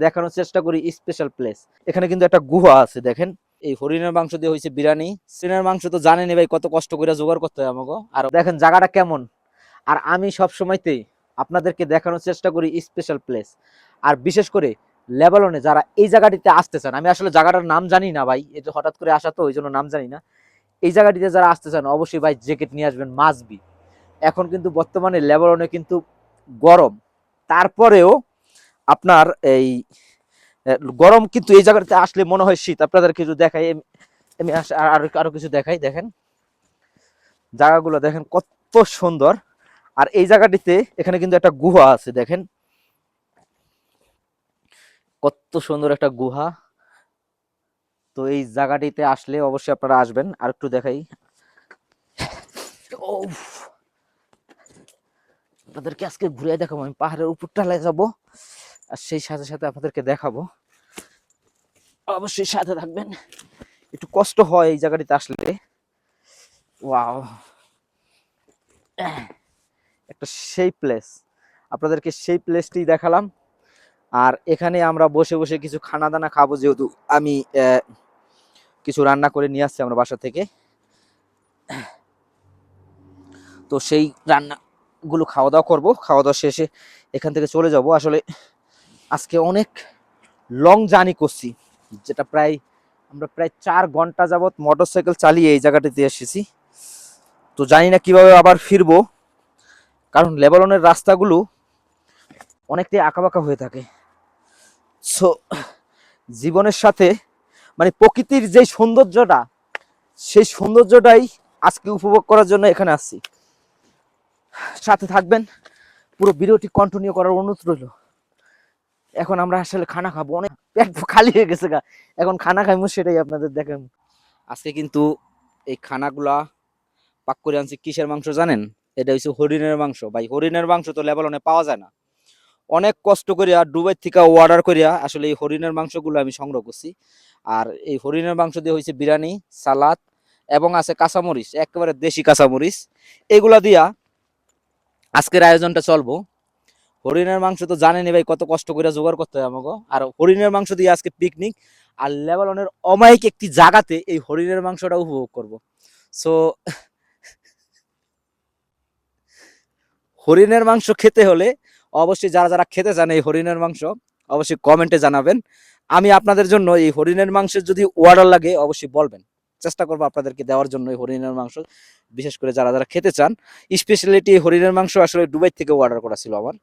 দেখানোর চেষ্টা করি স্পেশাল প্লেস। এখানে কিন্তু একটা গুহা আছে দেখেন। এই হরিণের মাংস দিয়ে হয়েছে বিরিয়ানি। সিনের মাংস তো জানেনি ভাই কত কষ্ট করে জোগাড় করতে হয় আমাকে। আর দেখেন জায়গাটা কেমন। আর আমি সব সময়তেই আপনাদেরকে দেখানোর চেষ্টা করি স্পেশাল প্লেস। আর বিশেষ করে লেবাননে যারা এই জায়গাটিতে আসতে চান, আমি আসলে জায়গাটার নাম জানি না ভাই, এটা হঠাৎ করে আসা তো ওই জন্য নাম জানি না। এই জায়গাটিতে যারা আসতে চান অবশ্যই ভাই জ্যাকেট নিয়ে আসবেন, মাসবি। এখন কিন্তু বর্তমানে লেবাননে কিন্তু গরম, তারপরেও আপনার এই গরম কিন্তু এই জায়গাতে আসলে মনে হয় শীত। আপনাদের কিছু দেখাই, আমি আরো কিছু দেখাই। দেখেন জায়গাগুলো দেখেন কত সুন্দর। আর এই জায়গাটিতে এখানে কিন্তু একটা গুহা আছে দেখেন, কত সুন্দর একটা গুহা। তো এই জায়গাটিতে আসলে অবশ্যই আপনারা আসবেন। আর একটু দেখাই, আপনাদেরকে আজকে ঘুরে দেখাবো। আমি পাহাড়ের উপরটালে যাব, আর সেই সাথে সাথে আপনাদেরকে দেখাবো। অবশ্যই সাথে থাকবেন। একটু কষ্ট হয় এই জায়গাটিতে আসলে। ওয়াও, একটা সেই প্লেস, আপনাদেরকে সেই প্লেসটি দেখালাম। আর এখানে আমরা বসে বসে কিছু খানা দানা খাবো, যেহেতু আমি কিছু রান্না করে নিয়ে আসছি আমরা বাসা থেকে। তো সেই রান্নাগুলো খাওয়া দাওয়া করবো। খাওয়া দাওয়া শেষে এখান থেকে চলে যাব। আসলে আজকে অনেক লং জার্নি করছি, যেটা আমরা প্রায় 4 ঘন্টা যাবত মোটরসাইকেল চালিয়ে এই জায়গাটিতে এসেছি। তো জানি না কিভাবে আবার ফিরবো, কারণ লেবাননের রাস্তাগুলো অনেকটাই আঁকাবাঁকা হয়ে থাকে। সো জীবনের সাথে মানে প্রকৃতির যে সৌন্দর্যটা, সেই সৌন্দর্যটাই আজকে উপভোগ করার জন্য এখানে আসছি। সাথে থাকবেন, পুরো ভিডিওটি কন্টিনিউ করার অনুরোধ রইল। এখন আমরা আসলে খানা খাবো, অনেক পেট খালি হয়ে গেছে গা। এখন খানা খাইমু, সেটাই আপনাদের দেখাম। আজকে কিন্তু এই খানাগুলা পাক করে আনছি কিসের মাংস জানেন? এটা হচ্ছে হরিণের মাংস। ভাই হরিণের মাংস তো লেবাননে পাওয়া যায় না। অনেক কষ্ট করিয়া দুবাই থেকে অর্ডার করিয়া আসলে এই হরিণের মাংসগুলো আমি সংগ্রহ করছি। আর এই হরিণের মাংস দিয়ে হয়েছে বিরিয়ানি, সালাদ, এবং আছে কাঁচামরিচ, একেবারে দেশি কাঁচামরিচ। এগুলা দিয়া আজকের আয়োজনটা চলবো। হরিণের মাংস তো জানেনি ভাই কত কষ্ট করে জোগাড় করতে হয় আমাকে। আর হরিণের মাংস দিয়ে আজকে পিকনিক, আর লেবাননের অমায়িক একটি জায়গাতে এই হরিণের মাংসটা উপভোগ করব। সো হরিণের মাংস খেতে হলে অবশ্যই যারা যারা খেতে চান এই হরিণের মাংস, অবশ্যই কমেন্টে জানাবেন। আমি আপনাদের জন্য এই হরিণের মাংসের যদি অর্ডার লাগে অবশ্যই বলবেন, চেষ্টা করবো আপনাদেরকে দেওয়ার জন্য এই হরিণের মাংস। বিশেষ করে যারা যারা খেতে চান, স্পেশালিটি হরিণের মাংস আসলে দুবাই থেকে অর্ডার করা ছিল আমার।